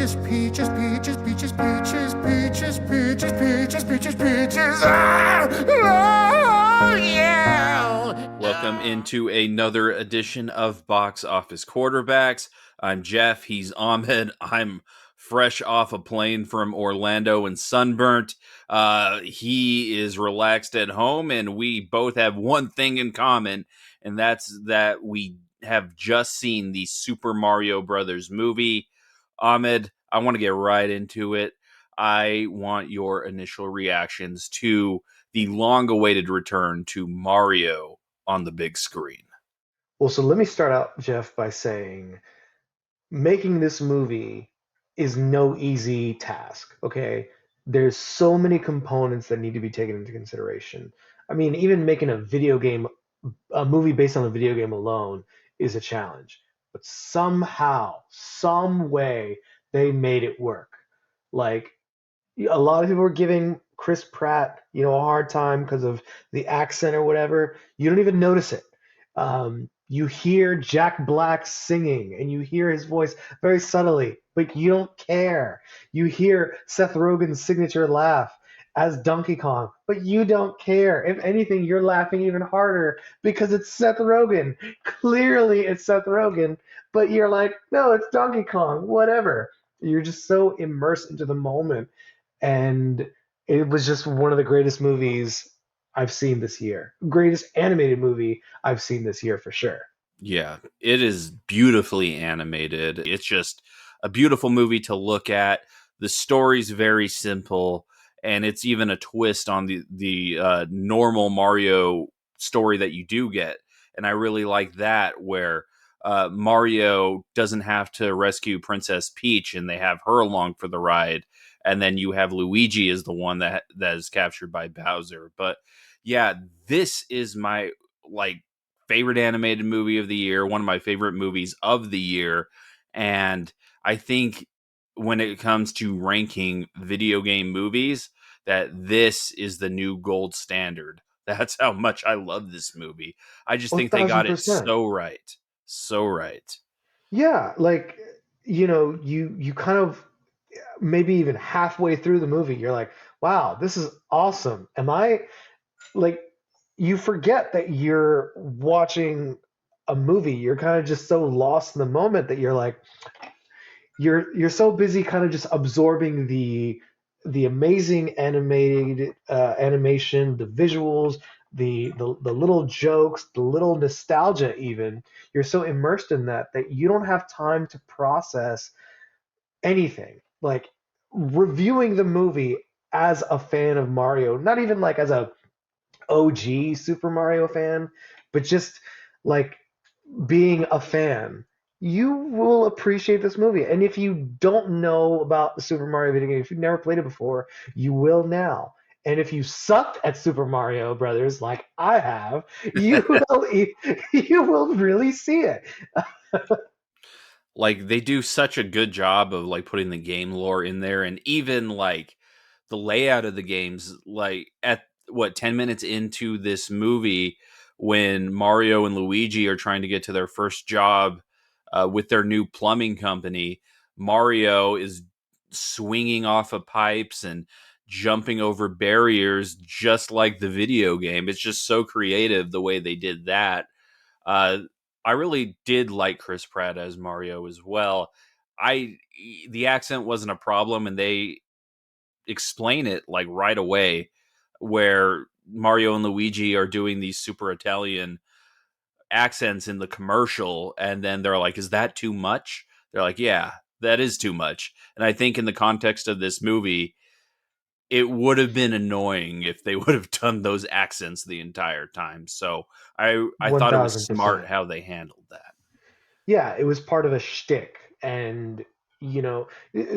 peaches, peaches, peaches, peaches, peaches, peaches, peaches, peaches, peaches, peaches. Ah! Oh, yeah! Welcome into another edition of Box Office Quarterbacks. I'm Jeff. He's Ahmed. I'm fresh off a plane from Orlando and sunburnt. He is relaxed at home, and we both have one thing in common, and that's that we have just seen the Super Mario Brothers movie. Ahmed, I want to get right into it. I want your initial reactions to the long-awaited return to Mario on the big screen. Well, so let me start out, Jeff, by saying making this movie is no easy task, okay? There's so many components that need to be taken into consideration. I mean, even making a movie based on a video game alone is a challenge. But somehow, some way, they made it work. Like, a lot of people were giving Chris Pratt, a hard time because of the accent or whatever. You don't even notice it. You hear Jack Black singing, and you hear his voice very subtly, but you don't care. You hear Seth Rogen's signature laugh as Donkey Kong, but you don't care. If anything, you're laughing even harder because it's Seth Rogen. Clearly, it's Seth Rogen, but you're like, no, it's Donkey Kong, whatever. You're just so immersed into the moment, and it was just one of the greatest movies I've seen this year. Greatest animated movie I've seen this year for sure. Yeah, it is beautifully animated. It's just a beautiful movie to look at. The story's very simple, and it's even a twist on the normal Mario story that you do get. And I really like that, where Mario doesn't have to rescue Princess Peach, and they have her along for the ride. And then you have Luigi as the one that is captured by Bowser. But yeah, this is my favorite animated movie of the year, one of my favorite movies of the year. And I think when it comes to ranking video game movies, that this is the new gold standard. That's how much I love this movie. I just think they got it 1000%. so right. So right. Yeah, like you kind of maybe even halfway through the movie, you're like, wow, this is awesome. Am I like you forget that you're watching a movie. You're kind of just so lost in the moment that you're like you're so busy kind of just absorbing the amazing animated animation, the visuals, the little jokes, the little nostalgia even. You're so immersed in that you don't have time to process anything. Like reviewing the movie as a fan of Mario, not even like as a OG Super Mario fan, but just like being a fan, you will appreciate this movie. And if you don't know about the Super Mario video game, if you've never played it before, you will now. And if you sucked at Super Mario Brothers like I have, you will you will really see it. Like, they do such a good job of putting the game lore in there, and even the layout of the games, at what, 10 minutes into this movie, when Mario and Luigi are trying to get to their first job with their new plumbing company. Mario is swinging off of pipes and jumping over barriers just like the video game. It's just so creative the way they did that. uh I really did like Chris Pratt as Mario as well. I The accent wasn't a problem, and they explain it right away, where Mario and Luigi are doing these super Italian accents in the commercial, and then they're like, "Is that too much?" They're like, "Yeah, that is too much." And I think in the context of this movie, it would have been annoying if they would have done those accents the entire time. So I One thought it was thousand smart percent. how they handled that. Yeah, it was part of a shtick. And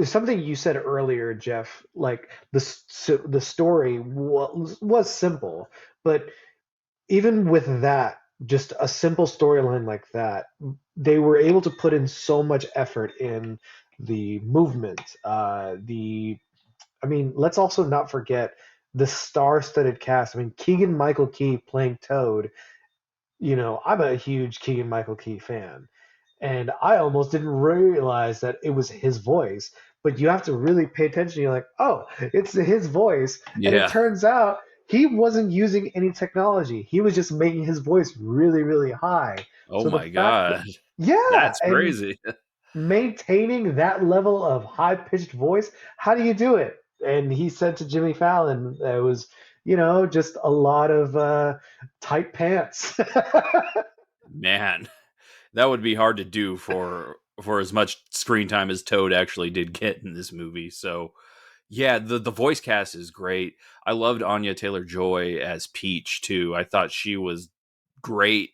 something you said earlier, Jeff, like the story was simple, but even with that, just a simple storyline like that, they were able to put in so much effort in the movement. I mean, let's also not forget the star-studded cast. I mean, Keegan Michael Key playing Toad. I'm a huge Keegan Michael Key fan, and I almost didn't realize that it was his voice. but you have to really pay attention. You're like, oh, it's his voice, and it Yeah. turns out he wasn't using any technology. He was just making his voice really, really high. Oh So the my fact that, god. yeah, That's and crazy. maintaining that level of high pitched voice, how do you do it? And he said to Jimmy Fallon, it was, just a lot of tight pants. Man, that would be hard to do for as much screen time as Toad actually did get in this movie. So, yeah, the voice cast is great. I loved Anya Taylor-Joy as Peach too. I thought she was great,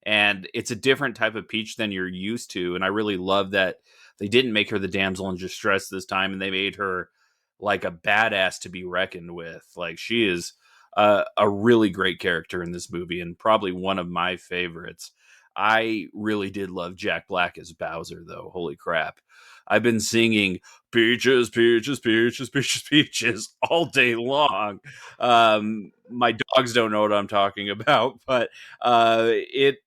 and it's a different type of Peach than you're used to. And I really love that they didn't make her the damsel in distress this time, and they made her like a badass to be reckoned with. Like she is a really great character in this movie, and probably one of my favorites. I really did love Jack Black as Bowser, though. Holy crap! I've been singing "Peaches, Peaches, Peaches, Peaches, Peaches" all day long. My dogs don't know what I'm talking about, but it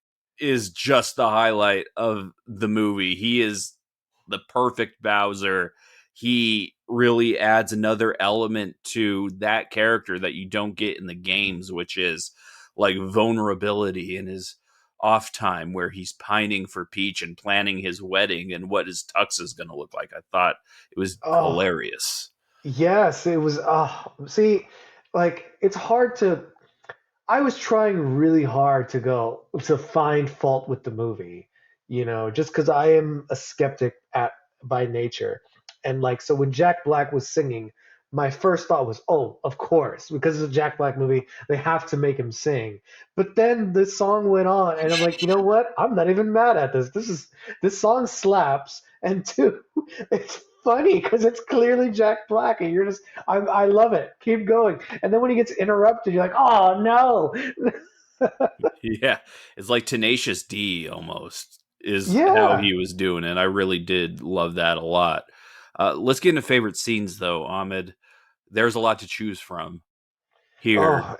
is just the highlight of the movie. He is the perfect Bowser. He really adds another element to that character that you don't get in the games, which is like vulnerability in his off time where he's pining for Peach and planning his wedding and what his tux is going to look like. I thought it was Oh, hilarious. yes, it was. See, like it's hard to. I was trying really hard to find fault with the movie, just because I am a skeptic at by nature, and like so when Jack Black was singing, my first thought was, oh, of course, because it's a Jack Black movie, they have to make him sing. But then the song went on, and I'm like, you know what? I'm not even mad at this. This song slaps, and two, it's funny because it's clearly Jack Black, and I love it. Keep going. And then when he gets interrupted, you're like, oh no. Yeah, it's like Tenacious D almost is how Yeah. he was doing it. I really did love that a lot. Let's get into favorite scenes though, Ahmed. There's a lot to choose from here. Oh,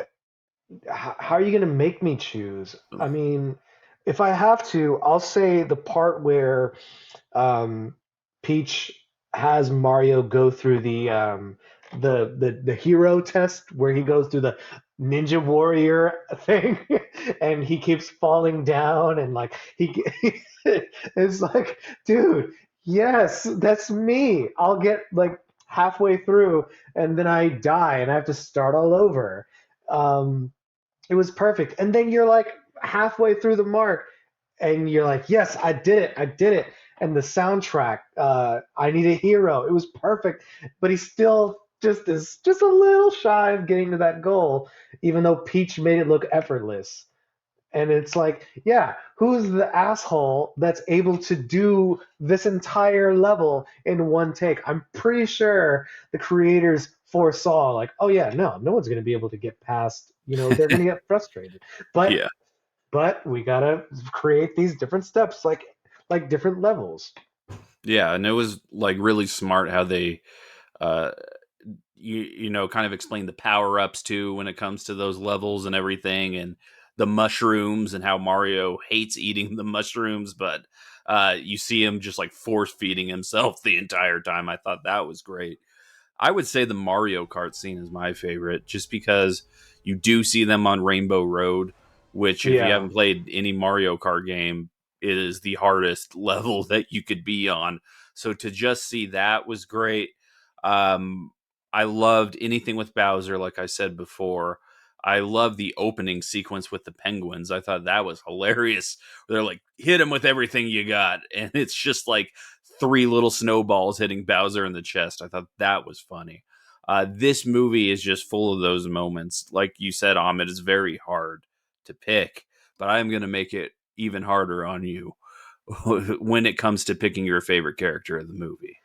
how are you going to make me choose? I mean, if I have to, I'll say the part where um, Peach has Mario go through the hero test where he goes through the Ninja Warrior thing, and he keeps falling down, and like it's like, dude, yes, that's me. I'll get like halfway through, and then I die, and I have to start all over. Um, it was perfect, and then you're like halfway through the mark, and you're like, yes, I did it, I did it. And the soundtrack, I Need a Hero, it was perfect, but he still just a little shy of getting to that goal, even though Peach made it look effortless. And it's like, yeah, who's the asshole that's able to do this entire level in one take? I'm pretty sure the creators foresaw, like, oh yeah, no one's going to be able to get past, they're going to get frustrated. But Yeah, but we gotta create these different steps, like different levels. yeah, and it was like really smart how they uh kind of explain the power ups too when it comes to those levels and everything, and the mushrooms and how Mario hates eating the mushrooms, but you see him just like force feeding himself the entire time. I thought that was great. I would say the Mario Kart scene is my favorite, just because you do see them on Rainbow Road, which, if you Yeah. haven't played any Mario Kart game, it is the hardest level that you could be on. So to just see that was great. Um, I loved anything with Bowser, like I said before. I love the opening sequence with the penguins. I thought that was hilarious. They're like, hit him with everything you got. And it's just like three little snowballs hitting Bowser in the chest. I thought that was funny. This movie is just full of those moments. Like you said, Ahmed, it's very hard to pick, but I'm going to make it even harder on you when it comes to picking your favorite character of the movie.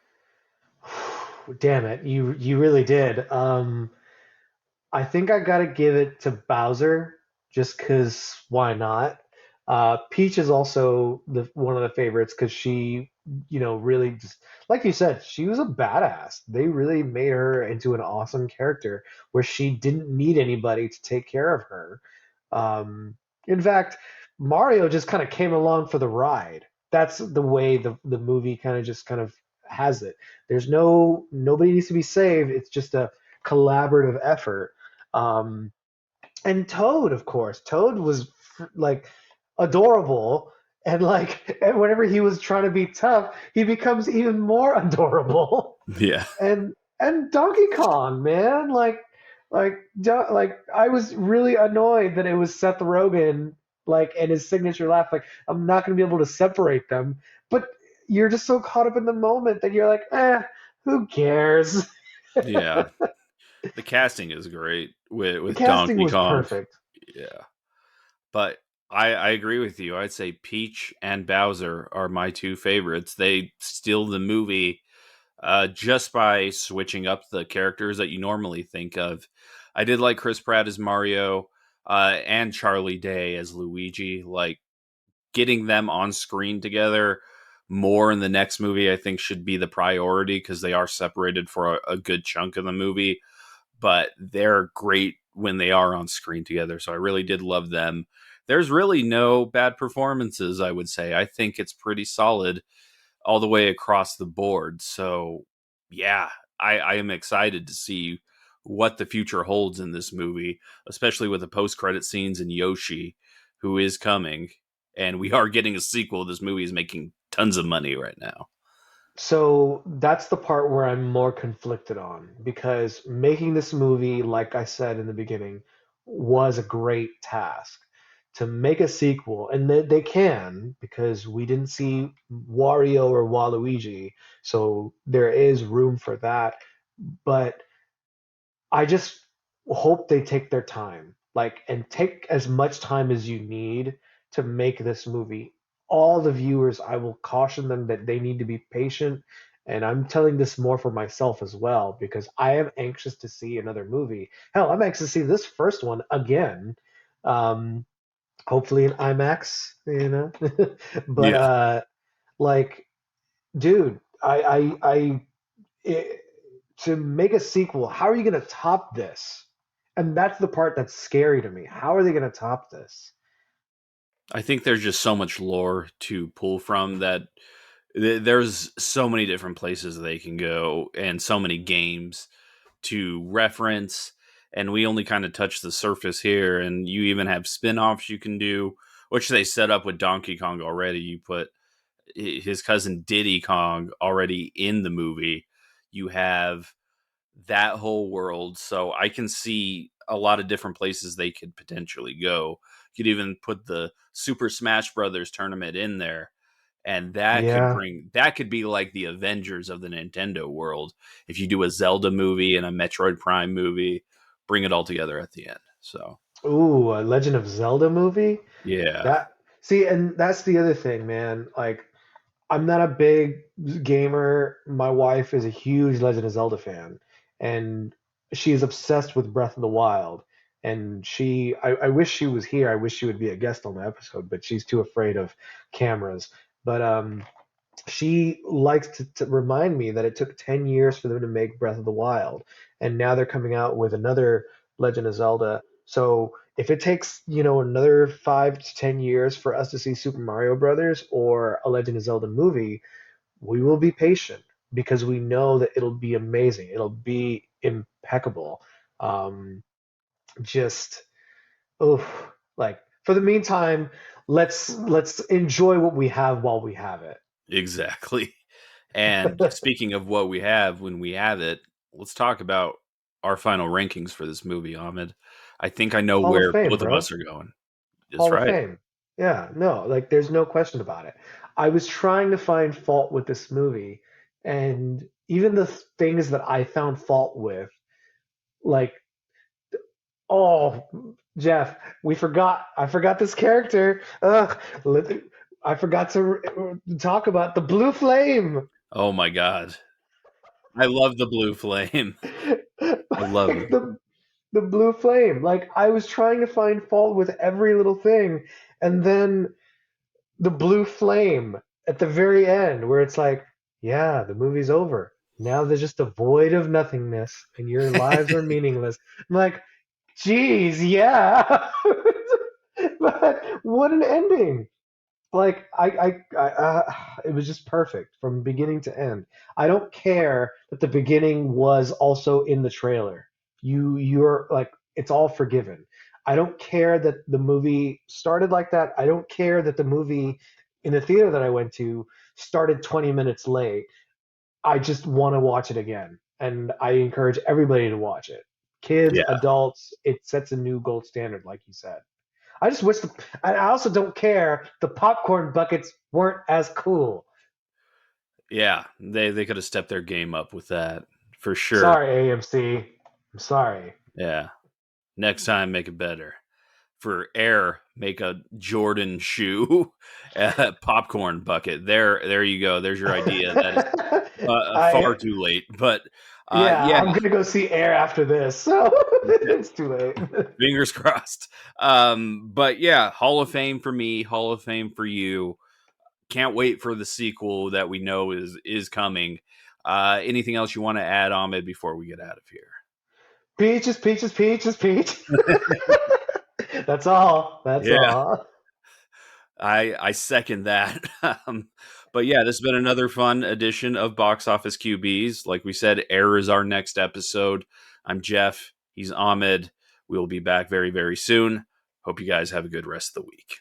Damn it, you really did. I think I gotta give it to Bowser just because why not? Peach is also the one of the favorites because she, really just like you said, she was a badass. They really made her into an awesome character where she didn't need anybody to take care of her. Um, in fact, Mario just kind of came along for the ride. That's the way the movie kind of just kind of has it. There's nobody needs to be saved. It's just a collaborative effort. Um, and Toad, of course, Toad was like adorable, and like and whenever he was trying to be tough, he becomes even more adorable. Yeah. And Donkey Kong, man, like I was really annoyed that it was Seth Rogen, like, and his signature laugh. Like, I'm not gonna be able to separate them, but you're just so caught up in the moment that you're like, who cares? Yeah. The casting is great The with casting Donkey was Kong. perfect. Yeah. But I agree with you. I'd say Peach and Bowser are my two favorites. They steal the movie just by switching up the characters that you normally think of. I did like Chris Pratt as Mario and Charlie Day as Luigi. Like getting them on screen together more in the next movie, I think should be the priority because they are separated for a good chunk of the movie. But they're great when they are on screen together. So I really did love them. There's really no bad performances, I would say. I think it's pretty solid all the way across the board. So, yeah, I am excited to see what the future holds in this movie, especially with the post credit scenes and Yoshi, who is coming. And we are getting a sequel. This movie is making tons of money right now. So that's the part where I'm more conflicted on because making this movie, like I said in the beginning, was a great task. To make a sequel, and they can because we didn't see Wario or Waluigi, so there is room for that. But I just hope they take their time, like, and take as much time as you need to make this movie. All the viewers, I will caution them that they need to be patient. And I'm telling this more for myself as well, because I am anxious to see another movie. Hell, I'm anxious to see this first one again. Um, Hopefully in IMAX, you know. But Yeah. like, dude, it, to make a sequel, how are you going to top this? And that's the part that's scary to me. How are they going to top this? I think there's just so much lore to pull from that there's so many different places they can go and so many games to reference, and we only kind of touch the surface here, and you even have spin-offs you can do, which they set up with Donkey Kong already. You put his cousin Diddy Kong already in the movie. You have that whole world, so I can see a lot of different places they could potentially go. You could even put the Super Smash Brothers tournament in there, and Yeah. that could be like the Avengers of the Nintendo world. If you do a Zelda movie and a Metroid Prime movie, bring it all together at the end. So Ooh, a Legend of Zelda movie? yeah. That See, and that's the other thing, man. Like, I'm not a big gamer. My wife is a huge Legend of Zelda fan, and she is obsessed with Breath of the Wild. And I wish she was here. I wish she would be a guest on the episode, but she's too afraid of cameras. But she likes to remind me that it took 10 years for them to make Breath of the Wild, and now they're coming out with another Legend of Zelda. So if it takes, another 5 to 10 years for us to see Super Mario Brothers or a Legend of Zelda movie, we will be patient because we know that it'll be amazing. It'll be impeccable. Um, just, oh, like, for the meantime, let's enjoy what we have while we have it. Exactly. And speaking of what we have when we have it, let's talk about our final rankings for this movie, Ahmed. I think I know Hall of where Fame, both of bro. us are going. That's Hall of right. Fame. Yeah, no, like, there's no question about it. I was trying to find fault with this movie, and even the things that I found fault with, like, oh, Jeff, I forgot this character. Ugh, I forgot to talk about the blue flame. Oh my god. I love the blue flame. I love Like, it. the blue flame. Like, I was trying to find fault with every little thing, and then the blue flame at the very end, where it's like, yeah, the movie's over. Now there's just a void of nothingness, and your lives are meaningless. I'm like, geez, yeah. But what an ending. Like it was just perfect from beginning to end. I don't care that the beginning was also in the trailer. You're like it's all forgiven. I don't care that the movie started like that. I don't care that the movie in the theater that I went to started 20 minutes late. I just want to watch it again, and I encourage everybody to watch it. Kids, Yeah. adults, it sets a new gold standard, like you said. I just wish I also don't care the popcorn buckets weren't as cool. Yeah, they could have stepped their game up with that for sure. Sorry, AMC. I'm sorry. Yeah. Next time, make it better. For Air, make a Jordan shoe popcorn bucket. There you go. There's your idea. That is far I too late, but yeah, yeah, I'm gonna go see Air after this, so it's too late. fingers crossed. But yeah, Hall of Fame for me, Hall of Fame for you. Can't wait for the sequel that we know is coming. Anything else you want to add, Ahmed, before we get out of here? Peaches, peaches, peaches, peach. That's all. That's Yeah, all. I second that. But yeah, this has been another fun edition of Box Office QBs. Like we said, Air is our next episode. I'm Jeff. He's Ahmed. We'll be back very, very soon. Hope you guys have a good rest of the week.